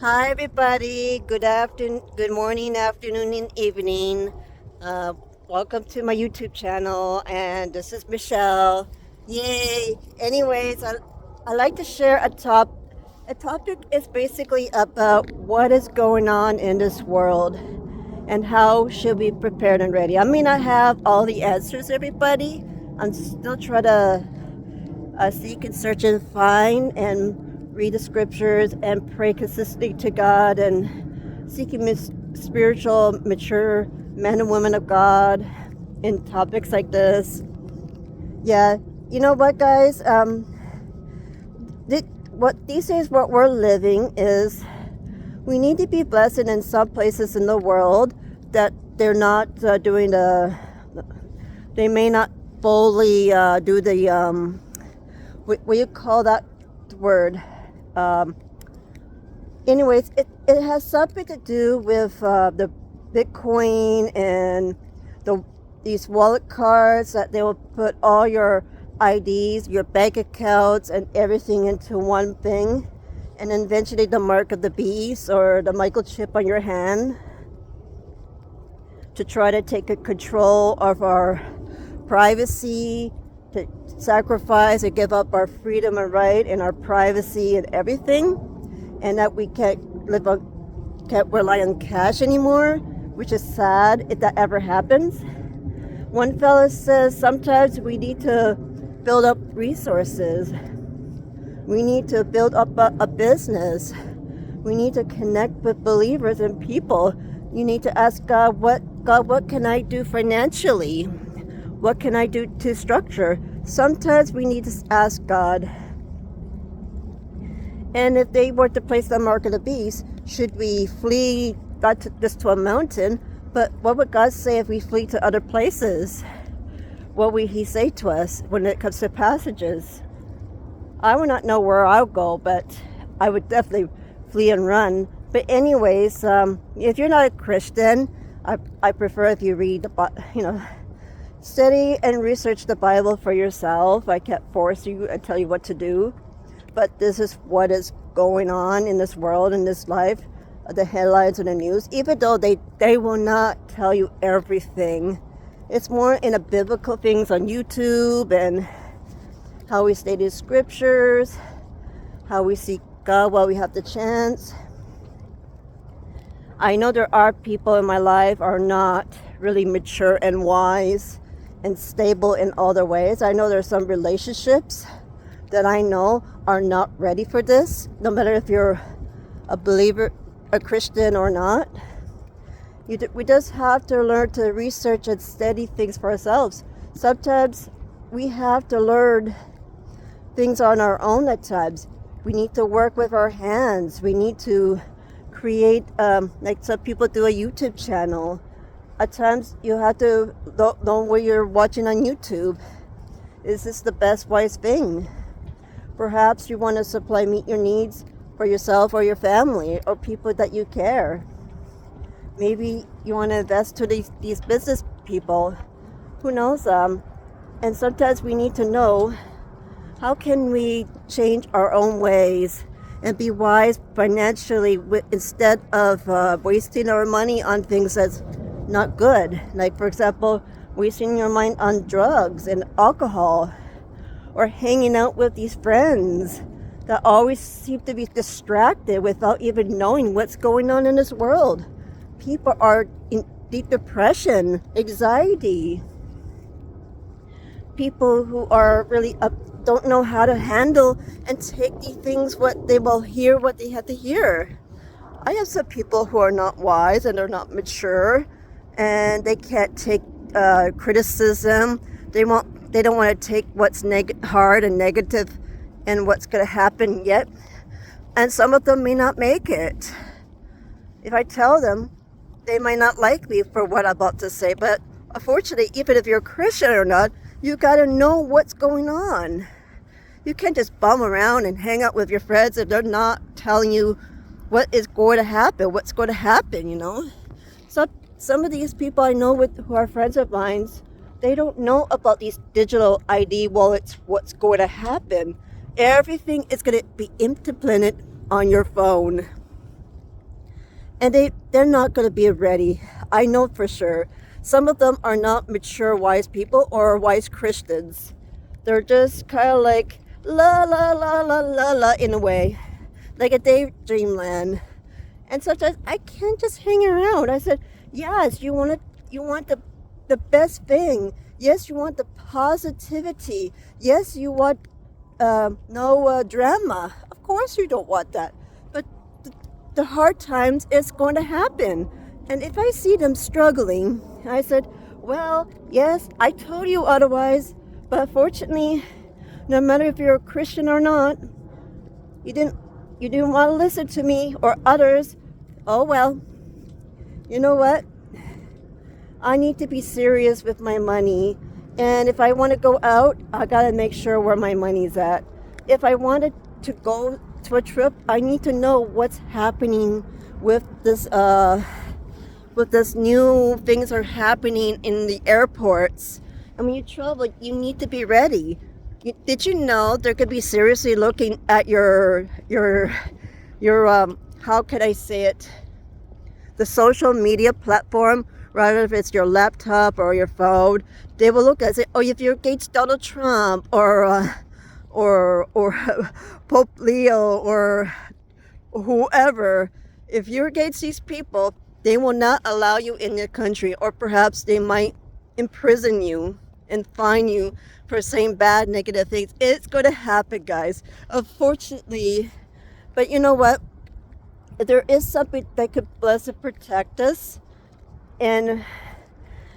Hi, everybody. Good afternoon, good morning, afternoon, and evening. Uh, Welcome to my YouTube channel, and this is Michelle. Yay! Anyways, I like to share a top. A topic is basically about what is going on in this world and how should we be prepared and ready. I may not have all the answers, everybody. I'm still trying to seek and search and find and read the scriptures and pray consistently to God and seeking spiritual, mature men and women of God in topics like this. Yeah, you know what, guys? What these days, what we're living is we need to be blessed in some places in the world that they're not doing they may not fully do the what do you call that word? Um, Anyways, it has something to do with the Bitcoin and the these wallet cards that they will put all your IDs, your bank accounts, and everything into one thing, and then eventually the mark of the beast or the microchip on your hand to try to take control of our privacy, to sacrifice or give up our freedom and right and our privacy and everything, and that we can't rely on cash anymore, which is sad if that ever happens. One fella says sometimes we need to build up resources. We need to build up a business. We need to connect with believers and people. You need to ask God, what can I do financially? What can I do to structure? Sometimes we need to ask God. And if they were to place the mark of the beast, should we flee not just to a mountain, but what would God say if we flee to other places? What would He say to us when it comes to passages? I would not know where I'll go, but I would definitely flee and run. But anyways, if you're not a Christian, I prefer if you read study and research the Bible for yourself. I can't force you and tell you what to do, but this is what is going on in this world, in this life, the headlines and the news, even though they will not tell you everything. It's more in the biblical things on YouTube and how we study scriptures, how we seek God while we have the chance. I know there are people in my life are not really mature and wise and stable in all their ways. I know there's some relationships that I know are not ready for this, no matter if you're a believer, a Christian or not. We just have to learn to research and study things for ourselves. Sometimes we have to learn things on our own at times. We need to work with our hands. We need to create, like some people do, a YouTube channel. At times you have to know what you're watching on YouTube. Is this the best wise thing? Perhaps you want to meet your needs for yourself or your family or people that you care. Maybe you want to invest to these business people. Who knows? And sometimes we need to know, how can we change our own ways and be wise financially instead of wasting our money on things that's not good? Like, for example, wasting your mind on drugs and alcohol, or hanging out with these friends that always seem to be distracted without even knowing what's going on in this world. People are in deep depression, anxiety. People who are really don't know how to handle and take these things, what they will hear, what they have to hear. I have some people who are not wise and are not mature, and they can't take criticism. They don't want to take what's hard and negative and what's going to happen yet. And some of them may not make it. If I tell them, they might not like me for what I'm about to say. But unfortunately, even if you're a Christian or not, you got to know what's going on. You can't just bum around and hang out with your friends if they're not telling you what is going to happen, what's going to happen, So some of these people I know who are friends of mine, they don't know about these digital ID wallets, what's going to happen. Everything is going to be implemented on your phone. and they're not going to be ready. I know for sure. Some of them are not mature, wise people or wise Christians. They're just kind of like la la la la la la in a way, like a daydreamland. And sometimes I can't just hang around. I said, yes, you want the best thing. Yes, you want the positivity. Yes, you want no drama. Of course, you don't want that. But the hard times is going to happen. And if I see them struggling, I said, well, yes, I told you otherwise. But fortunately, no matter if you're a Christian or not, you didn't want to listen to me or others. Oh well, you know what? I need to be serious with my money. And if I want to go out, I got to make sure where my money's at. If I wanted to go to a trip, I need to know what's happening with this new things are happening in the airports. And when you travel, you need to be ready. Did you know there could be seriously looking at your how can I say it? The social media platform, rather if it's your laptop or your phone, they will look and say, oh, if you're against Donald Trump or Pope Leo or whoever, if you're against these people, they will not allow you in their country, or perhaps they might imprison you and fine you for saying bad, negative things. It's going to happen, guys. Unfortunately, but you know what? There is something that could bless and protect us, and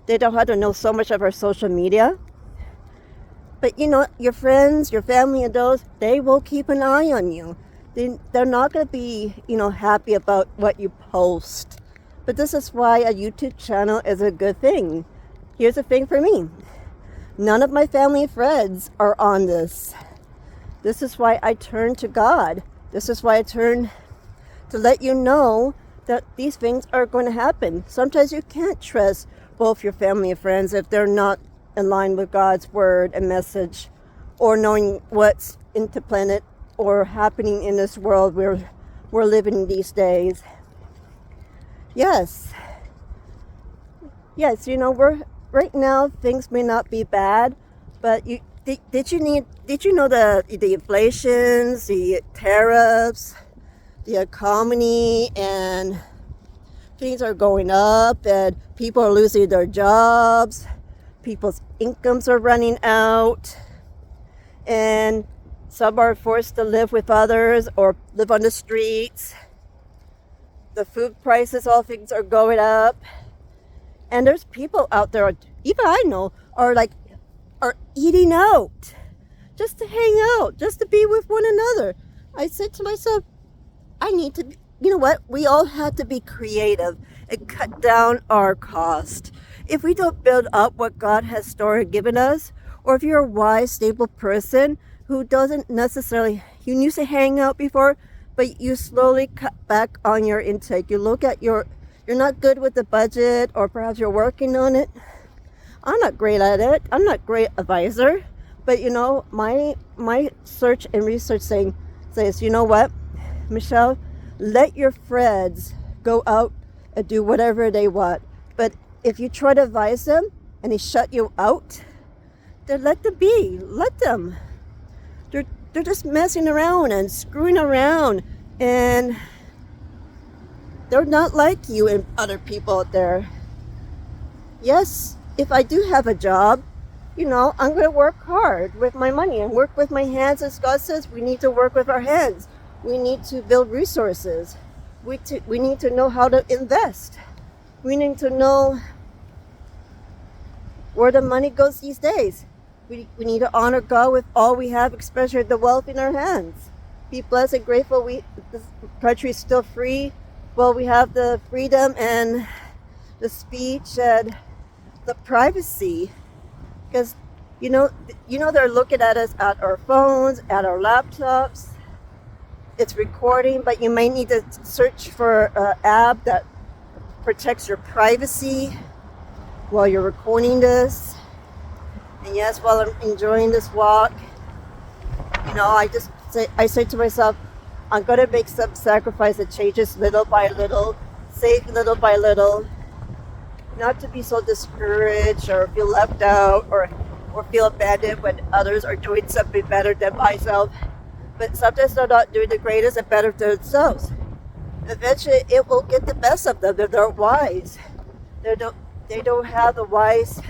they don't have to know so much of our social media. But you know, your friends, your family, and those, they will keep an eye on you. They're not going to be, happy about what you post. But this is why a YouTube channel is a good thing. Here's the thing for me. None of my family and friends are on this. This is why I turn to God. This is why I turn to let you know that these things are going to happen. Sometimes you can't trust both your family and friends if they're not in line with God's word and message, or knowing what's into planet or happening in this world where we're living these days. Yes, we're right now, things may not be bad, but did you know the inflations, the tariffs, the economy, and things are going up, and people are losing their jobs, people's incomes are running out, and some are forced to live with others or live on the streets. The food prices, all things are going up. And there's people out there, even I know, are eating out just to hang out, just to be with one another. I said to myself, I need to, you know what? We all have to be creative and cut down our cost. If we don't build up what God has stored and given us, or if you're a wise, stable person who doesn't necessarily, you used to hang out before, but you slowly cut back on your intake. You look at you're not good with the budget, or perhaps you're working on it. I'm not great at it. I'm not a great advisor. But my search and research says, you know what, Michelle, let your friends go out and do whatever they want. But if you try to advise them and they shut you out, then let them be. Let them. They're just messing around and screwing around, and they're not like you and other people out there. Yes, if I do have a job, I'm going to work hard with my money and work with my hands. As God says, we need to work with our hands. We need to build resources. We need to know how to invest. We need to know where the money goes these days. We need to honor God with all we have, especially the wealth in our hands. Be blessed and grateful. This country is still free. Well, we have the freedom and the speech and the privacy, because they're looking at us at our phones, at our laptops. It's recording, but you may need to search for an app that protects your privacy while you're recording this. And yes, while I'm enjoying this walk, I say to myself, I'm going to make some sacrifice and changes little by little, save little by little, not to be so discouraged or feel left out or feel abandoned when others are doing something better than myself. But sometimes they're not doing the greatest and better to themselves. Eventually, it will get the best of them. They're not wise. They don't have the wise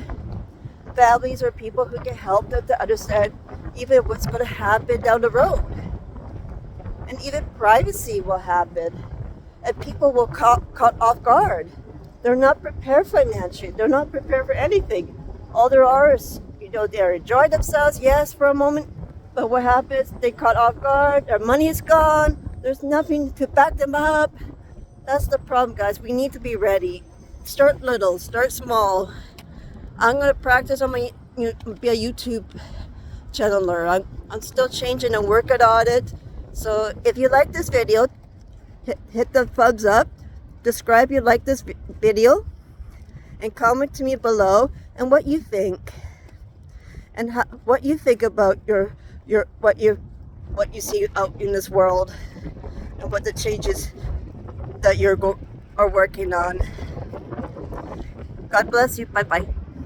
families or people who can help them to understand even what's going to happen down the road. And even privacy will happen. And people will caught off guard. They're not prepared financially. They're not prepared for anything. All there are is, they're enjoying themselves, yes, for a moment. But what happens? They caught off guard. Their money is gone. There's nothing to back them up. That's the problem, guys. We need to be ready. Start little. Start small. I'm going to practice on my be a YouTube channeler. I'm still changing and working on it. So if you like this video, hit the thumbs up. Describe you like this video, and comment to me below and what you think, and what you think about your what you see out in this world, and what the changes that are working on. God bless you. Bye bye.